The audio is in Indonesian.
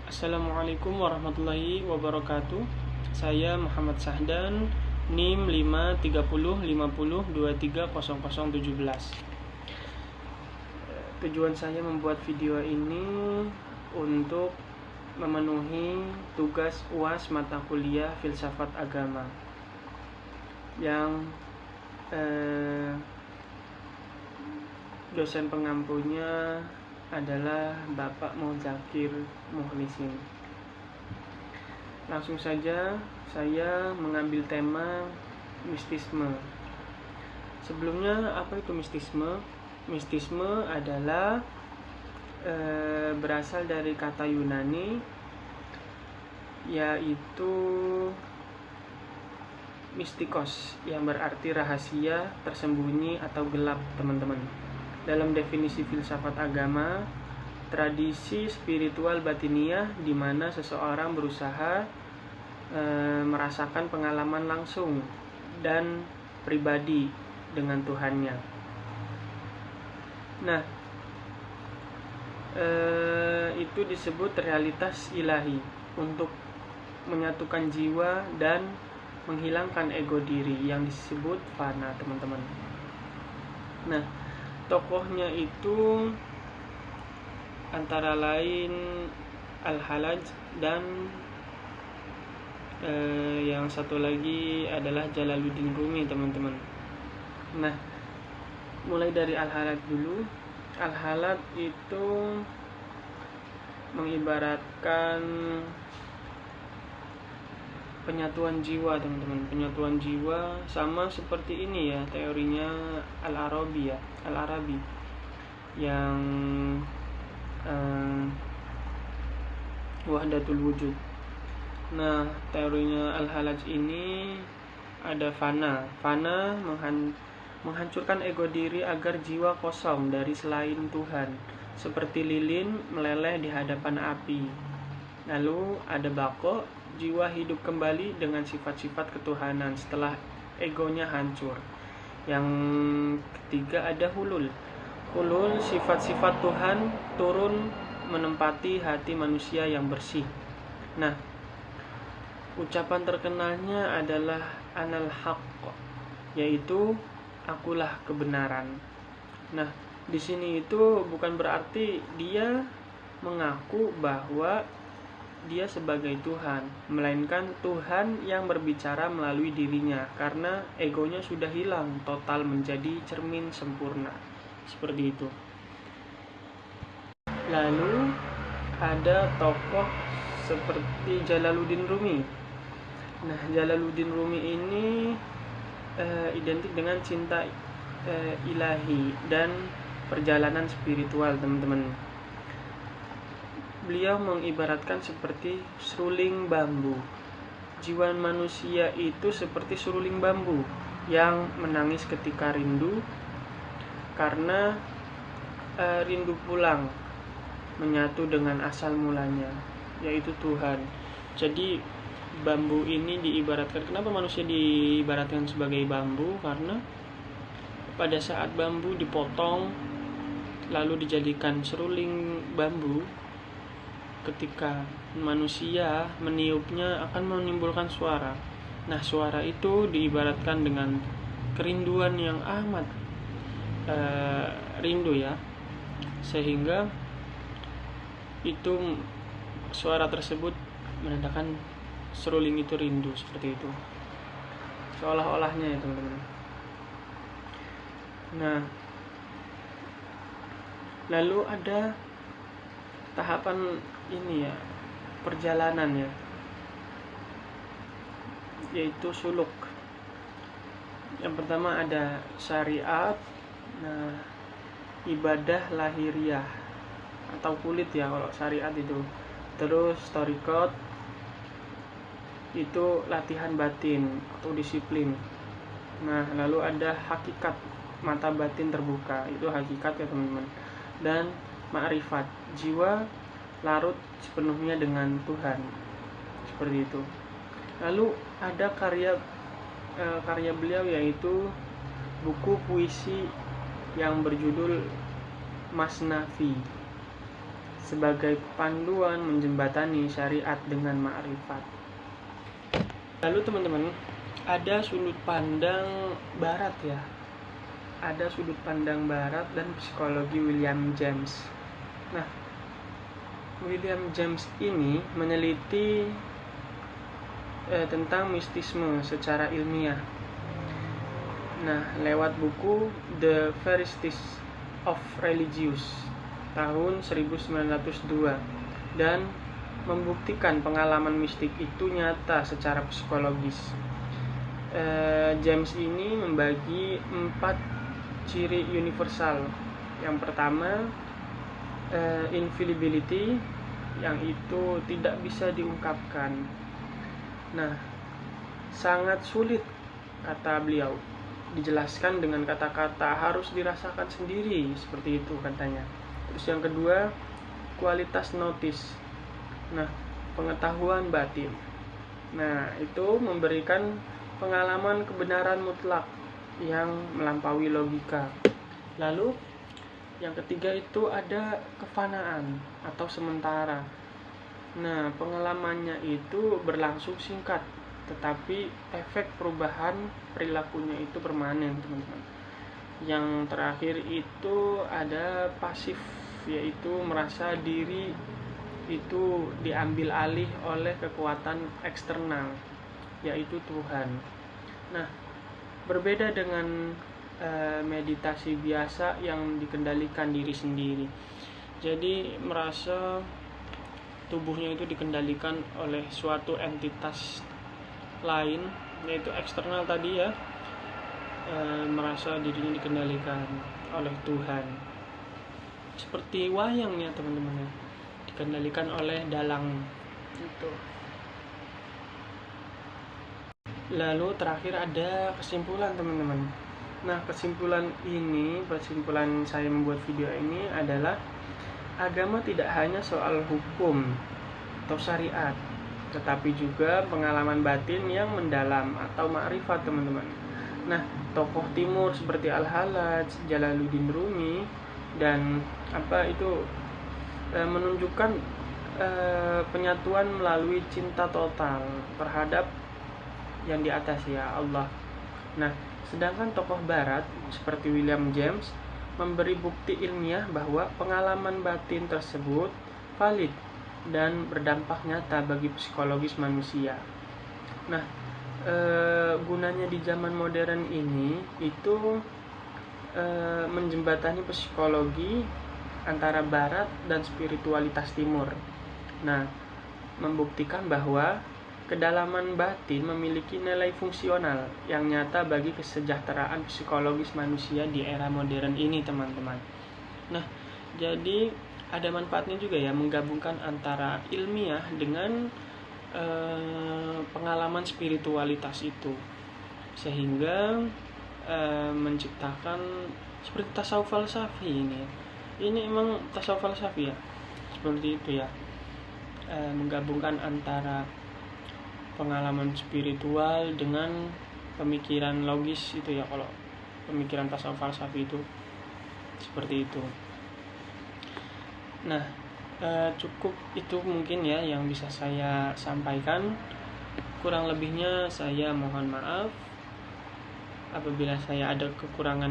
Assalamualaikum warahmatullahi wabarakatuh. Saya Muhammad Sahdan, NIM 53050230017. Tujuan saya membuat video ini untuk memenuhi tugas UAS mata kuliah Filsafat Agama yang dosen pengampunya adalah Bapak Muzakir Mukhlisin. Langsung saja saya mengambil tema mistisme. Sebelumnya, apa itu mistisme? Mistisme adalah berasal dari kata Yunani, yaitu mistikos, yang berarti rahasia, tersembunyi, atau gelap, teman-teman. Dalam definisi filsafat agama, tradisi spiritual batiniah di mana seseorang berusaha merasakan pengalaman langsung dan pribadi dengan Tuhannya. Nah, itu disebut realitas ilahi untuk menyatukan jiwa dan menghilangkan ego diri yang disebut fana, teman-teman. Nah, tokohnya itu antara lain Al-Hallaj dan yang satu lagi adalah Jalaluddin Rumi, teman-teman. Nah, mulai dari Al-Hallaj dulu. Al-Hallaj itu mengibaratkan penyatuan jiwa, teman-teman. Penyatuan jiwa sama seperti ini ya teorinya Al-Arabi ya, Al-Arabi yang wahdatul wujud. Nah, teorinya Al-Hallaj ini ada fana. Fana menghancurkan ego diri agar jiwa kosong dari selain Tuhan, seperti lilin meleleh di hadapan api. Lalu ada bako, jiwa hidup kembali dengan sifat-sifat ketuhanan setelah egonya hancur. Yang ketiga ada hulul. Hulul, sifat-sifat Tuhan turun menempati hati manusia yang bersih. Nah, ucapan terkenalnya adalah anal haqq, yaitu akulah kebenaran. Nah, di sini itu bukan berarti dia mengaku bahwa dia sebagai Tuhan, melainkan Tuhan yang berbicara melalui dirinya, karena egonya sudah hilang total menjadi cermin sempurna. Seperti itu. Lalu ada tokoh seperti Jalaluddin Rumi. Nah, Jalaluddin Rumi ini identik dengan cinta ilahi dan perjalanan spiritual, teman-teman. Beliau mengibaratkan seperti seruling bambu. Jiwa manusia itu seperti seruling bambu yang menangis ketika rindu, karena rindu pulang menyatu dengan asal mulanya, yaitu Tuhan. Jadi bambu ini diibaratkan, kenapa manusia diibaratkan sebagai bambu? Karena pada saat bambu dipotong lalu dijadikan seruling bambu, ketika manusia meniupnya akan menimbulkan suara. Nah, suara itu diibaratkan dengan kerinduan yang amat rindu ya, sehingga itu suara tersebut menandakan seruling itu rindu, seperti itu seolah-olahnya ya, teman-teman. Nah, lalu ada tahapan ini ya, perjalanan ya, yaitu suluk. Yang pertama ada syariat, nah ibadah lahiriah atau kulit ya kalau syariat itu. Terus thariqat itu latihan batin atau disiplin. Nah, lalu ada hakikat, mata batin terbuka, itu hakikat ya, teman-teman. Dan ma'rifat, jiwa larut sepenuhnya dengan Tuhan, seperti itu. Lalu ada karya beliau, yaitu buku puisi yang berjudul Masnavi. sebagai panduan menjembatani syariat dengan ma'rifat. Lalu teman-teman, ada sudut pandang barat ya. Ada sudut pandang barat dan psikologi William James. Nah, William James ini meneliti tentang mistisme secara ilmiah. Nah, lewat buku The Varieties of Religions tahun 1902 dan membuktikan pengalaman mistik itu nyata secara psikologis. James ini membagi 4 ciri universal. Yang pertama, infallibility, yang itu tidak bisa diungkapkan. Nah, sangat sulit, kata beliau, dijelaskan dengan kata-kata, harus dirasakan sendiri, seperti itu katanya. Terus yang kedua, kualitas notis. Nah, pengetahuan batin. Nah, itu memberikan pengalaman kebenaran mutlak yang melampaui logika. Lalu yang ketiga itu ada kefanaan atau sementara. Nah, pengalamannya itu berlangsung singkat, tetapi efek perubahan perilakunya itu permanen, teman-teman. Yang terakhir itu ada pasif, yaitu merasa diri itu diambil alih oleh kekuatan eksternal, yaitu Tuhan. Nah, berbeda dengan meditasi biasa yang dikendalikan diri sendiri. Jadi merasa tubuhnya itu dikendalikan oleh suatu entitas lain, yaitu eksternal tadi ya. Merasa dirinya dikendalikan oleh Tuhan, seperti wayang ya teman-teman, dikendalikan oleh dalang itu. Lalu terakhir ada kesimpulan, teman-teman. Nah, kesimpulan saya membuat video ini adalah agama tidak hanya soal hukum atau syariat, tetapi juga pengalaman batin yang mendalam atau ma'rifat, teman-teman. Nah, tokoh timur seperti Al-Hallaj, Jalaluddin Rumi dan menunjukkan penyatuan melalui cinta total terhadap yang di atas ya, Allah. Nah, sedangkan tokoh barat seperti William James memberi bukti ilmiah bahwa pengalaman batin tersebut valid dan berdampak nyata bagi psikologis manusia. Nah, gunanya di zaman modern ini itu menjembatani psikologi antara barat dan spiritualitas timur. Nah, membuktikan bahwa kedalaman batin memiliki nilai fungsional yang nyata bagi kesejahteraan psikologis manusia di era modern ini, teman-teman. Nah, jadi ada manfaatnya juga ya menggabungkan antara ilmiah dengan pengalaman spiritualitas itu, sehingga menciptakan seperti tasawuf falsafi ini. Ini emang tasawuf falsafi ya, seperti itu ya, menggabungkan antara pengalaman spiritual dengan pemikiran logis itu ya, kalau pemikiran tasawuf falsafi itu seperti itu. Nah, cukup itu mungkin ya yang bisa saya sampaikan. Kurang lebihnya saya mohon maaf apabila saya ada kekurangan